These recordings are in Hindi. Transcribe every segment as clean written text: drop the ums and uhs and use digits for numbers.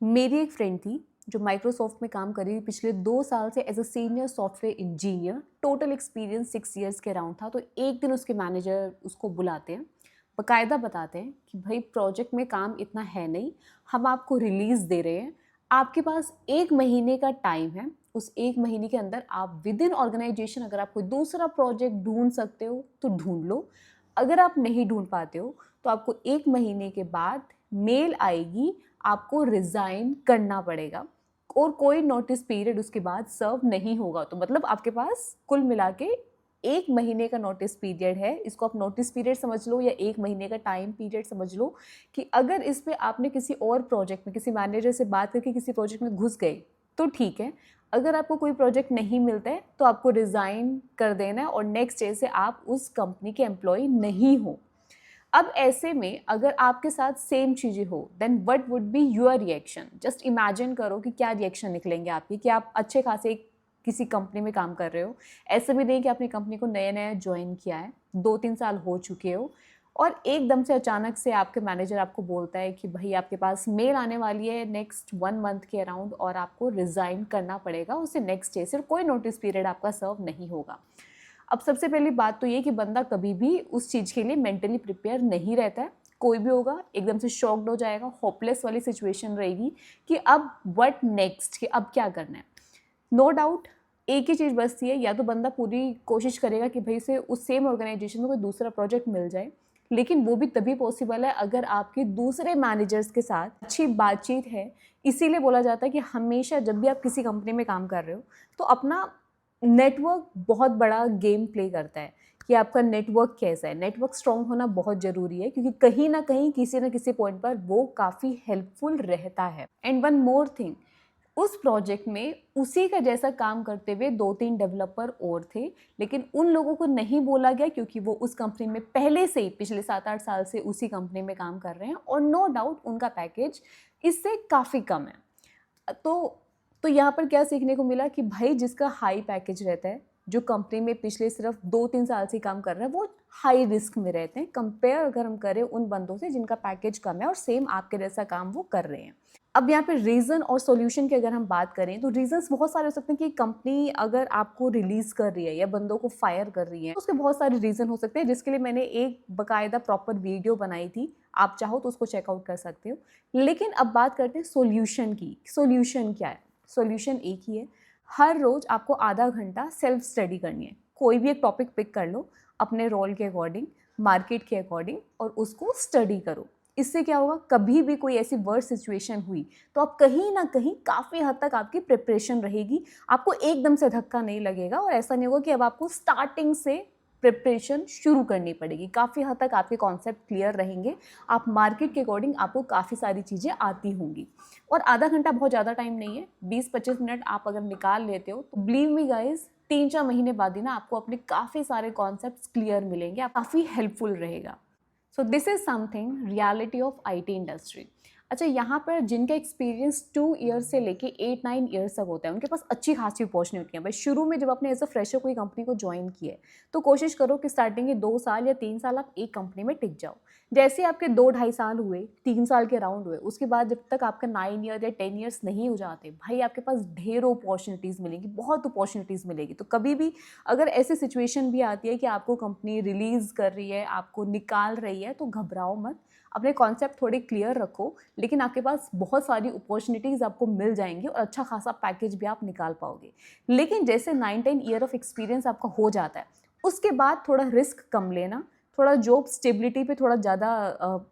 मेरी एक फ्रेंड थी जो माइक्रोसॉफ्ट में काम कर रही थी पिछले 2 साल से as a senior software engineer. Total experience 6 years के अराउंड था। तो एक दिन उसके मैनेजर उसको बुलाते हैं, बकायदा बताते हैं कि भाई प्रोजेक्ट में काम इतना है नहीं, हम आपको रिलीज़ दे रहे हैं, आपके पास 1 महीने का टाइम है। उस 1 महीने के अंदर आप विद इन ऑर्गेनाइजेशन अगर आप कोई दूसरा प्रोजेक्ट ढूंढ सकते हो तो ढूंढ लो। अगर आप नहीं ढूंढ पाते हो तो आपको 1 महीने के बाद मेल आएगी, आपको रिज़ाइन करना पड़ेगा और कोई नोटिस पीरियड उसके बाद सर्व नहीं होगा। तो मतलब आपके पास कुल मिला के 1 महीने का नोटिस पीरियड है। इसको आप नोटिस पीरियड समझ लो या 1 महीने का टाइम पीरियड समझ लो कि अगर इस पे आपने किसी और प्रोजेक्ट में किसी मैनेजर से बात करके किसी प्रोजेक्ट में घुस गए तो ठीक है। अगर आपको कोई प्रोजेक्ट नहीं मिलता है तो आपको रिज़ाइन कर देना है और नेक्स्ट डे से आप उस कंपनी के एम्प्लॉय नहीं हो। अब ऐसे में अगर आपके साथ सेम चीज़ें हो then what would be your reaction? Just imagine करो कि क्या रिएक्शन निकलेंगे आपके कि आप अच्छे खासे किसी कंपनी में काम कर रहे हो। ऐसे भी नहीं कि आपने कंपनी को नया नया ज्वाइन किया है, 2-3 साल हो चुके हो और एकदम से अचानक से आपके मैनेजर आपको बोलता है कि भाई आपके पास मेल आने वाली है नेक्स्ट 1 मंथ के अराउंड और आपको रिज़ाइन करना पड़ेगा उसे नेक्स्ट डे से, कोई नोटिस पीरियड आपका सर्व नहीं होगा। अब सबसे पहली बात तो ये कि बंदा कभी भी उस चीज़ के लिए मेंटली प्रिपेयर नहीं रहता है। कोई भी होगा एकदम से शॉक्ड हो जाएगा, होपलेस वाली सिचुएशन रहेगी कि अब व्हाट नेक्स्ट, कि अब क्या करना है। नो डाउट एक ही चीज़ बचती है, या तो बंदा पूरी कोशिश करेगा कि भाई से उस सेम ऑर्गेनाइजेशन में कोई दूसरा प्रोजेक्ट मिल जाए, लेकिन वो भी तभी पॉसिबल है अगर आपके दूसरे मैनेजर्स के साथ अच्छी बातचीत है। इसीलिए बोला जाता है कि हमेशा जब भी आप किसी कंपनी में काम कर रहे हो तो अपना नेटवर्क बहुत बड़ा गेम प्ले करता है कि आपका नेटवर्क कैसा है। नेटवर्क स्ट्रॉन्ग होना बहुत ज़रूरी है क्योंकि कहीं ना कहीं किसी ना किसी पॉइंट पर वो काफ़ी हेल्पफुल रहता है। एंड वन मोर थिंग, उस प्रोजेक्ट में उसी का जैसा काम करते हुए 2-3 डेवलपर और थे, लेकिन उन लोगों को नहीं बोला गया क्योंकि वो उस कंपनी में पहले से ही पिछले 7-8 साल से उसी कंपनी में काम कर रहे हैं और नो डाउट उनका पैकेज इससे काफ़ी कम है। तो यहाँ पर क्या सीखने को मिला कि भाई जिसका हाई पैकेज रहता है, जो कंपनी में पिछले सिर्फ 2-3 साल से काम कर रहे हैं, वो हाई रिस्क में रहते हैं कंपेयर अगर हम करें उन बंदों से जिनका पैकेज कम है और सेम आपके जैसा काम वो कर रहे हैं। अब यहाँ पे रीज़न और सॉल्यूशन की अगर हम बात करें तो रीजंस बहुत सारे हो सकते हैं कि कंपनी अगर आपको रिलीज़ कर रही है या बंदों को फायर कर रही है, तो उसके बहुत सारे रीज़न हो सकते हैं जिसके लिए मैंने एक बकायदा प्रॉपर वीडियो बनाई थी। आप चाहो तो उसको चेकआउट कर सकते हो। लेकिन अब बात करते हैं सॉल्यूशन की। सॉल्यूशन क्या है? सॉल्यूशन एक ही है, हर रोज़ आपको आधा घंटा सेल्फ स्टडी करनी है। कोई भी एक टॉपिक पिक कर लो अपने रोल के अकॉर्डिंग, मार्केट के अकॉर्डिंग, और उसको स्टडी करो। इससे क्या होगा, कभी भी कोई ऐसी वर्स्ट सिचुएशन हुई तो आप कहीं ना कहीं काफ़ी हद तक आपकी प्रिपरेशन रहेगी, आपको एकदम से धक्का नहीं लगेगा और ऐसा नहीं होगा कि अब आपको स्टार्टिंग से प्रिपरेशन शुरू करनी पड़ेगी। काफ़ी हद तक आपके कॉन्सेप्ट क्लियर रहेंगे, आप मार्केट के अकॉर्डिंग आपको काफ़ी सारी चीज़ें आती होंगी। और आधा घंटा बहुत ज़्यादा टाइम नहीं है, 20-25 मिनट आप अगर निकाल लेते हो तो बिलीव मी गाइज 3-4 महीने बाद ही ना आपको अपने काफ़ी सारे कॉन्सेप्ट्स क्लियर मिलेंगे, काफ़ी हेल्पफुल रहेगा। So this is something reality of IT industry. अच्छा, यहाँ पर जिनका एक्सपीरियंस 2 ईयर से लेके 8-9 ईयर्स तक होता है उनके पास अच्छी खासी अपॉर्चुनिटी है। भाई शुरू में जब आपने एज अ फ्रेशर कोई कंपनी को ज्वाइन किया है तो कोशिश करो कि स्टार्टिंग के 2 साल या 3 साल आप एक कंपनी में टिक जाओ। जैसे आपके 2-2.5 साल हुए, 3 साल के राउंड हुए, उसके बाद जब तक आपका 9 ईयर या 10 ईयर्स नहीं हो जाते, भाई आपके पास ढेरों अपॉर्चुनिटीज़ मिलेंगी, बहुत अपॉर्चुनिटीज़ मिलेगी। तो कभी भी अगर ऐसी सिचुएशन भी आती है कि आपको कंपनी रिलीज़ कर रही है, आपको निकाल रही है, तो घबराओ मत, अपने कॉन्सेप्ट थोड़े क्लियर रखो, लेकिन आपके पास बहुत सारी अपॉर्चुनिटीज़ आपको मिल जाएंगी और अच्छा खासा पैकेज भी आप निकाल पाओगे। लेकिन जैसे 9-10 ईयर ऑफ एक्सपीरियंस आपका हो जाता है उसके बाद थोड़ा रिस्क कम लेना, थोड़ा जॉब स्टेबिलिटी पे थोड़ा ज़्यादा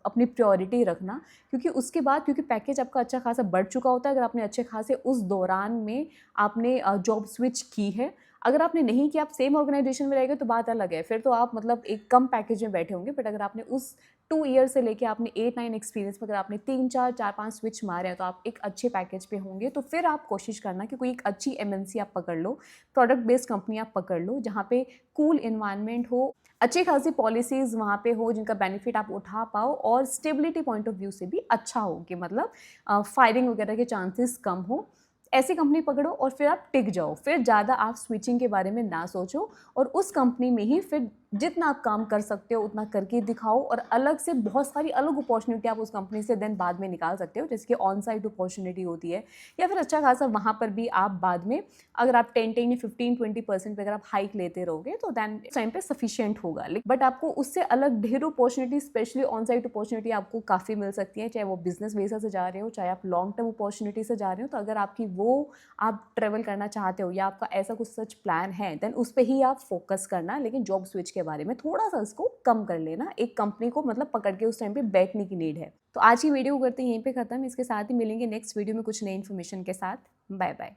अपनी प्रायोरिटी रखना, क्योंकि उसके बाद क्योंकि पैकेज आपका अच्छा खासा बढ़ चुका होता है। अगर आपने अच्छे खासे उस दौरान में आपने जॉब स्विच की है, अगर आपने नहीं किया, आप सेम ऑर्गेनाइजेशन में रहेंगे तो बात अलग है, फिर तो आप मतलब एक कम पैकेज में बैठे होंगे। बट अगर आपने उस 2 ईयर से लेके आपने 8-9 एक्सपीरियंस में अगर आपने 3-4 4-5 स्विच मारे हैं तो आप एक अच्छे पैकेज पे होंगे। तो फिर आप कोशिश करना कि कोई एक अच्छी एमएनसी आप पकड़ लो, प्रोडक्ट बेस्ड कंपनी आप पकड़ लो जहाँ पे कूल इन्वायरमेंट हो, अच्छी खासी पॉलिसीज़ वहाँ पे हो जिनका बेनिफिट आप उठा पाओ और स्टेबिलिटी पॉइंट ऑफ व्यू से भी अच्छा हो कि मतलब फायरिंग वगैरह के चांसेस कम हो। ऐसी कंपनी पकड़ो और फिर आप टिक जाओ, फिर ज़्यादा आप स्विचिंग के बारे में ना सोचो और उस कंपनी में ही फिर जितना आप काम कर सकते हो उतना करके दिखाओ, और अलग से बहुत सारी अलग अपॉर्चुनिटी आप उस कंपनी से देन बाद में निकाल सकते हो, जैसे कि ऑन साइट अपॉर्चुनिटी होती है, या फिर अच्छा खासा वहाँ पर भी आप बाद में अगर आप 10 या 15-20% पे अगर आप हाइक लेते रहोगे तो दैन टाइम पे सफिशिएंट होगा। बट आपको उससे अलग ढेरों opportunity, specially on site opportunity आपको काफ़ी मिल सकती है, चाहे वो बिजनेस वीज़ा से जा रहे हो, चाहे आप लॉन्ग टर्म अपॉर्चुनिटी से जा रहे हो। तो अगर आपकी वो आप ट्रेवल करना चाहते हो या आपका ऐसा कुछ सच प्लान है, देन उस पर ही आप फोकस करना, लेकिन जॉब स्विच के बारे में थोड़ा सा इसको कम कर लेना। एक कंपनी को मतलब पकड़ के उस टाइम पे बैठने की नीड है। तो आज की वीडियो करते हैं यहीं पे खत्म। इसके साथ ही मिलेंगे नेक्स्ट वीडियो में कुछ नई इन्फॉर्मेशन के साथ। Bye bye.